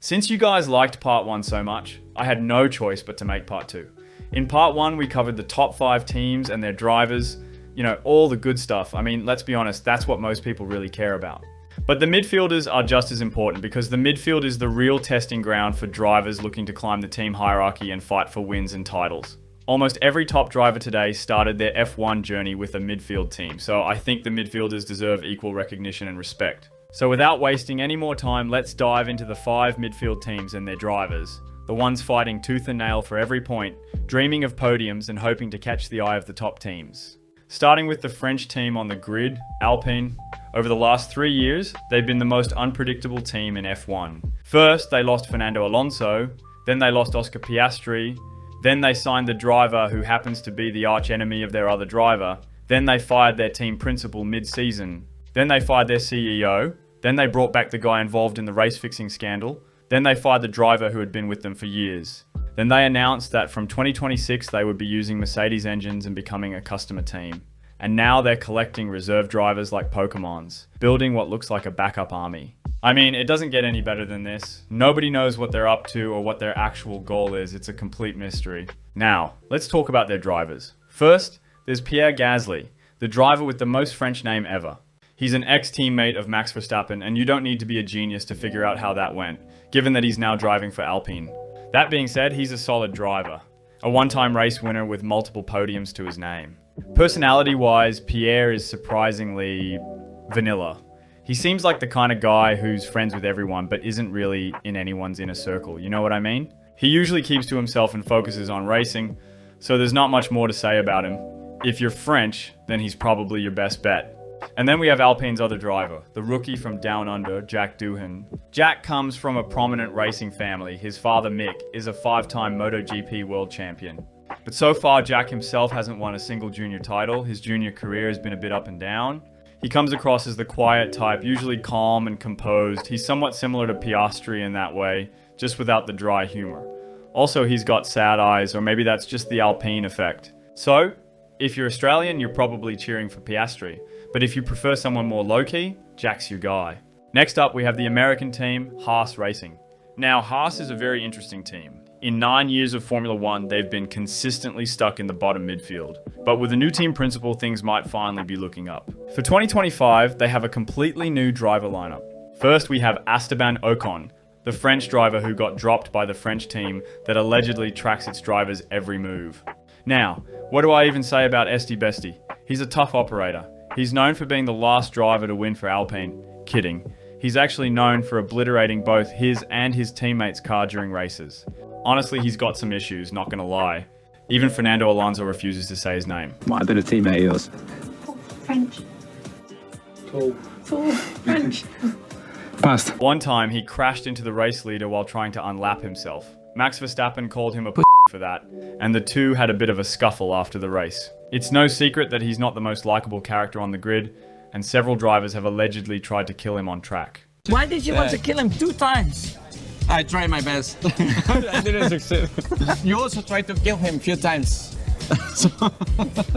Since you guys liked part 1 so much, I had no choice but to make part 2. In part 1, we covered the top 5 teams and their drivers, all the good stuff. I mean, let's be honest, that's what most people really care about. But the midfielders are just as important because the midfield is the real testing ground for drivers looking to climb the team hierarchy and fight for wins and titles. Almost every top driver today started their F1 journey with a midfield team, so I think the midfielders deserve equal recognition and respect. So without wasting any more time, let's dive into the 5 midfield teams and their drivers. The ones fighting tooth and nail for every point, dreaming of podiums and hoping to catch the eye of the top teams. Starting with the French team on the grid, Alpine. Over the last 3 years, they've been the most unpredictable team in F1. First, they lost Fernando Alonso, then they lost Oscar Piastri, then they signed the driver who happens to be the arch enemy of their other driver, then they fired their team principal mid-season, then they fired their CEO, then they brought back the guy involved in the race fixing scandal, then they fired the driver who had been with them for years. Then they announced that from 2026 they would be using Mercedes engines and becoming a customer team. And now they're collecting reserve drivers like Pokemons, building what looks like a backup army. I mean, it doesn't get any better than this. Nobody knows what they're up to or what their actual goal is. It's a complete mystery. Now, let's talk about their drivers. First, there's Pierre Gasly, the driver with the most French name ever. He's an ex-teammate of Max Verstappen, and you don't need to be a genius to figure out how that went, given that he's now driving for Alpine. That being said, he's a solid driver. A one-time race winner with multiple podiums to his name. Personality-wise, Pierre is surprisingly vanilla. He seems like the kind of guy who's friends with everyone, but isn't really in anyone's inner circle, you know what I mean? He usually keeps to himself and focuses on racing, so there's not much more to say about him. If you're French, then he's probably your best bet. And then we have Alpine's other driver, the rookie from Down Under, Jack Doohan. Jack comes from a prominent racing family. His father, Mick, is a 5-time MotoGP world champion. But so far, Jack himself hasn't won a single junior title. His junior career has been a bit up and down. He comes across as the quiet type, usually calm and composed. He's somewhat similar to Piastri in that way, just without the dry humor. Also, he's got sad eyes, or maybe that's just the Alpine effect. So, if you're Australian, you're probably cheering for Piastri. But if you prefer someone more low-key, Jack's your guy. Next up, we have the American team, Haas Racing. Now, Haas is a very interesting team. In 9 years of Formula 1, they've been consistently stuck in the bottom midfield. But with a new team principal, things might finally be looking up. For 2025, they have a completely new driver lineup. First, we have Esteban Ocon, the French driver who got dropped by the French team that allegedly tracks its drivers' every move. Now, what do I even say about Esti Besti? He's a tough operator. He's known for being the last driver to win for Alpine. Kidding. He's actually known for obliterating both his and his teammates' car during races. Honestly, he's got some issues, not gonna lie. Even Fernando Alonso refuses to say his name. Might have been a teammate of yours. French. Tall. French. Passed. One time, he crashed into the race leader while trying to unlap himself. Max Verstappen called him a for that, and the two had a bit of a scuffle after the race. It's no secret that he's not the most likable character on the grid, and several drivers have allegedly tried to kill him on track. Why did you want to kill him 2 times? I tried my best. I didn't succeed. You also tried to kill him a few times.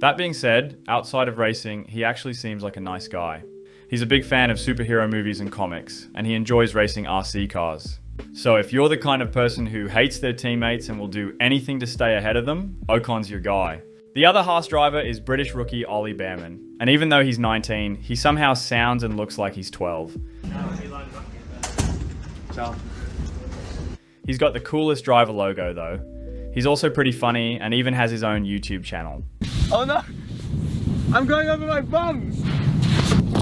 That being said, outside of racing, he actually seems like a nice guy. He's a big fan of superhero movies and comics, and he enjoys racing RC cars. So if you're the kind of person who hates their teammates and will do anything to stay ahead of them, Ocon's your guy. The other Haas driver is British rookie Ollie Behrman, and even though he's 19, he somehow sounds and looks like he's 12. He's got the coolest driver logo though. He's also pretty funny and even has his own YouTube channel. Oh no! I'm going over my bum!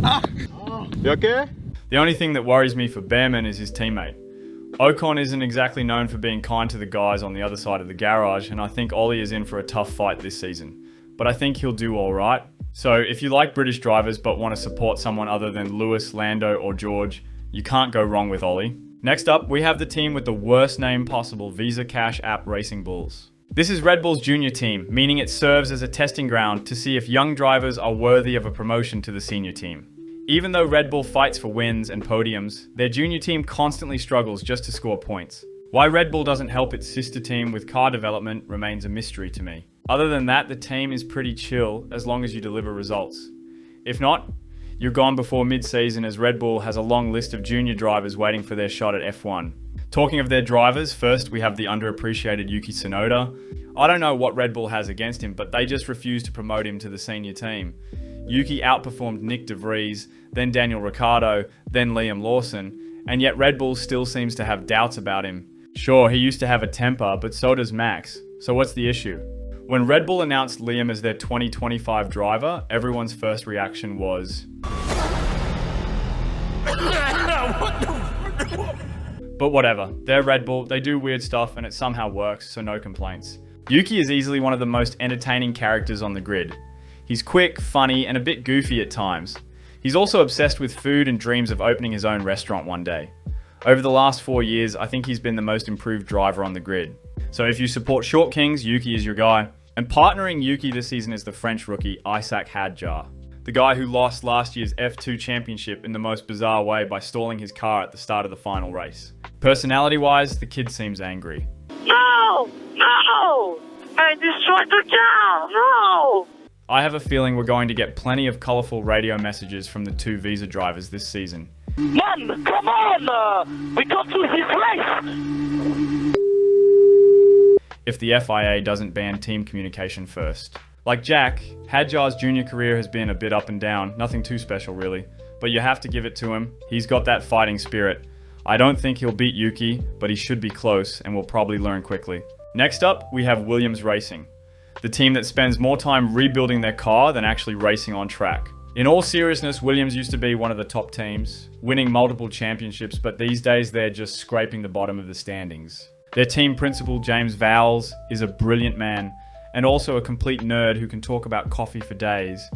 Ah. You okay? The only thing that worries me for Behrman is his teammate. Ocon isn't exactly known for being kind to the guys on the other side of the garage, and I think Ollie is in for a tough fight this season. But I think he'll do alright. So if you like British drivers but want to support someone other than Lewis, Lando or George, you can't go wrong with Ollie. Next up, we have the team with the worst name possible, Visa Cash App Racing Bulls. This is Red Bull's junior team, meaning it serves as a testing ground to see if young drivers are worthy of a promotion to the senior team. Even though Red Bull fights for wins and podiums, their junior team constantly struggles just to score points. Why Red Bull doesn't help its sister team with car development remains a mystery to me. Other than that, the team is pretty chill as long as you deliver results. If not, you're gone before mid-season as Red Bull has a long list of junior drivers waiting for their shot at F1. Talking of their drivers, first we have the underappreciated Yuki Tsunoda. I don't know what Red Bull has against him, but they just refuse to promote him to the senior team. Yuki outperformed Nick De Vries, then Daniel Ricciardo, then Liam Lawson, and yet Red Bull still seems to have doubts about him. Sure, he used to have a temper, but so does Max. So what's the issue? When Red Bull announced Liam as their 2025 driver, everyone's first reaction was... But whatever, they're Red Bull, they do weird stuff and it somehow works, so no complaints. Yuki is easily one of the most entertaining characters on the grid. He's quick, funny, and a bit goofy at times. He's also obsessed with food and dreams of opening his own restaurant one day. Over the last 4 years, I think he's been the most improved driver on the grid. So if you support Short Kings, Yuki is your guy. And partnering Yuki this season is the French rookie Isaac Hadjar, the guy who lost last year's F2 championship in the most bizarre way by stalling his car at the start of the final race. Personality-wise, the kid seems angry. No! No! I destroyed the cow! No! I have a feeling we're going to get plenty of colourful radio messages from the two Visa drivers this season. Man, come on! We got to this race! If the FIA doesn't ban team communication first. Like Jack, Hadjar's junior career has been a bit up and down, nothing too special really, but you have to give it to him, he's got that fighting spirit. I don't think he'll beat Yuki, but he should be close and will probably learn quickly. Next up, we have Williams Racing, the team that spends more time rebuilding their car than actually racing on track. In all seriousness, Williams used to be one of the top teams, winning multiple championships, but these days they're just scraping the bottom of the standings. Their team principal, James Vowles, is a brilliant man, and also a complete nerd who can talk about coffee for days.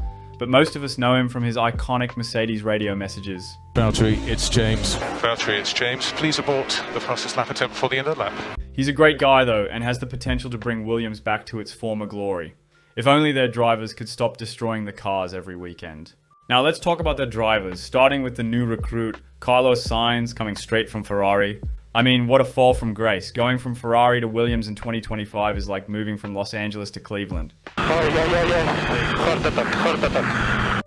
But most of us know him from his iconic Mercedes radio messages. Valtteri, it's James. Valtteri, it's James. Please abort the fastest lap attempt for the end of the lap. He's a great guy though, and has the potential to bring Williams back to its former glory. If only their drivers could stop destroying the cars every weekend. Now let's talk about their drivers, starting with the new recruit, Carlos Sainz, coming straight from Ferrari. I mean, what a fall from grace. Going from Ferrari to Williams in 2025 is like moving from Los Angeles to Cleveland.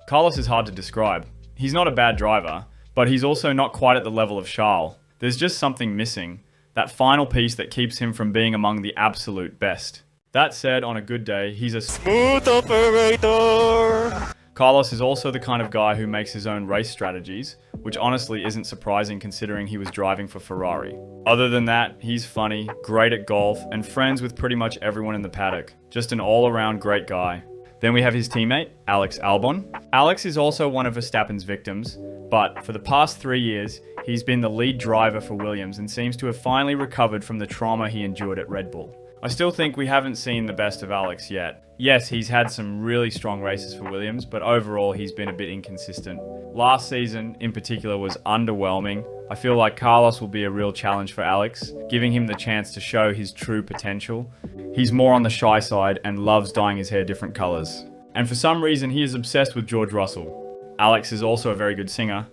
Carlos is hard to describe. He's not a bad driver, but he's also not quite at the level of Charles. There's just something missing. That final piece that keeps him from being among the absolute best. That said, on a good day, he's a smooth operator. Carlos is also the kind of guy who makes his own race strategies, which honestly isn't surprising considering he was driving for Ferrari. Other than that, he's funny, great at golf, and friends with pretty much everyone in the paddock. Just an all-around great guy. Then we have his teammate, Alex Albon. Alex is also one of Verstappen's victims, but for the past 3 years, he's been the lead driver for Williams and seems to have finally recovered from the trauma he endured at Red Bull. I still think we haven't seen the best of Alex yet. Yes, he's had some really strong races for Williams, but overall he's been a bit inconsistent. Last season, in particular, was underwhelming. I feel like Carlos will be a real challenge for Alex, giving him the chance to show his true potential. He's more on the shy side and loves dyeing his hair different colours. And for some reason, he is obsessed with George Russell. Alex is also a very good singer.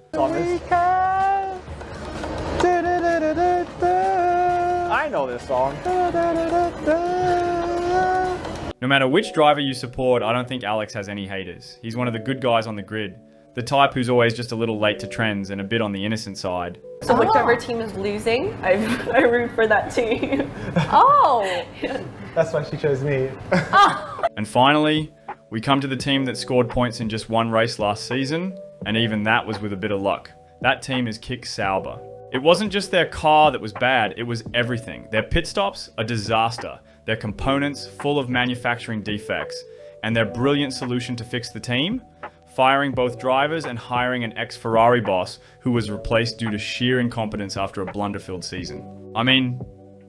I know this song. No matter which driver you support, I don't think Alex has any haters. He's one of the good guys on the grid. The type who's always just a little late to trends and a bit on the innocent side. So whichever team is losing, I root for that team. Oh! That's why she chose me. And finally, we come to the team that scored points in just one race last season, and even that was with a bit of luck. That team is Kick Sauber. It wasn't just their car that was bad, it was everything. Their pit stops, a disaster. Their components, full of manufacturing defects. And their brilliant solution to fix the team? Firing both drivers and hiring an ex-Ferrari boss who was replaced due to sheer incompetence after a blunder-filled season. I mean,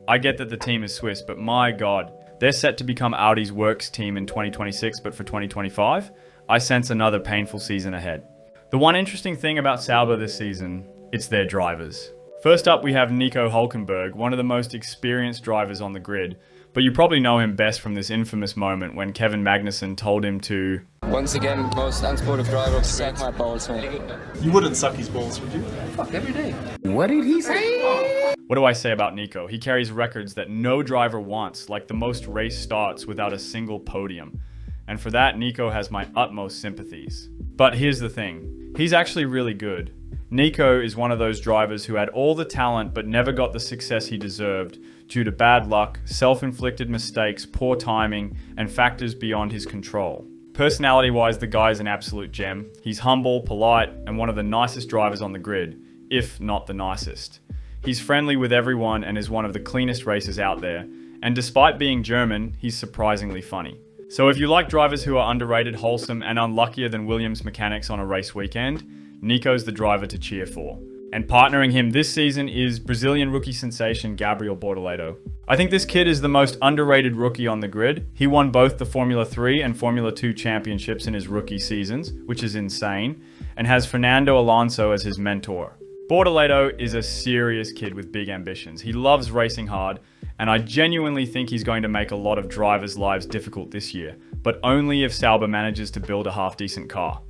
I get that the team is Swiss, but my god, they're set to become Audi's works team in 2026, but for 2025, I sense another painful season ahead. The one interesting thing about Sauber this season, it's their drivers. First up, we have Nico Hülkenberg, one of the most experienced drivers on the grid, but you probably know him best from this infamous moment when Kevin Magnussen told him to... Once again, most unsportive driver, suck my balls, mate. You wouldn't suck his balls, would you? Fuck, every day. What did he say? What do I say about Nico? He carries records that no driver wants, like the most race starts without a single podium. And for that, Nico has my utmost sympathies. But here's the thing, he's actually really good. Nico is one of those drivers who had all the talent but never got the success he deserved due to bad luck, self-inflicted mistakes, poor timing, and factors beyond his control. Personality-wise, the guy's an absolute gem. He's humble, polite, and one of the nicest drivers on the grid, if not the nicest. He's friendly with everyone and is one of the cleanest racers out there. And despite being German, he's surprisingly funny. So if you like drivers who are underrated, wholesome, and unluckier than Williams mechanics on a race weekend, Nico's the driver to cheer for. And partnering him this season is Brazilian rookie sensation Gabriel Bortoleto. I think this kid is the most underrated rookie on the grid. He won both the Formula 3 and Formula 2 championships in his rookie seasons, which is insane, and has Fernando Alonso as his mentor. Bortoleto is a serious kid with big ambitions. He loves racing hard, and I genuinely think he's going to make a lot of drivers' lives difficult this year, but only if Sauber manages to build a half-decent car.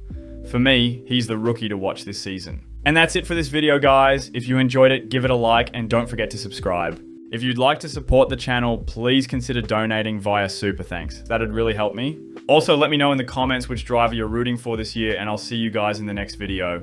For me, he's the rookie to watch this season. And that's it for this video, guys. If you enjoyed it, give it a like and don't forget to subscribe. If you'd like to support the channel, please consider donating via Super Thanks. That'd really help me. Also, let me know in the comments which driver you're rooting for this year, and I'll see you guys in the next video.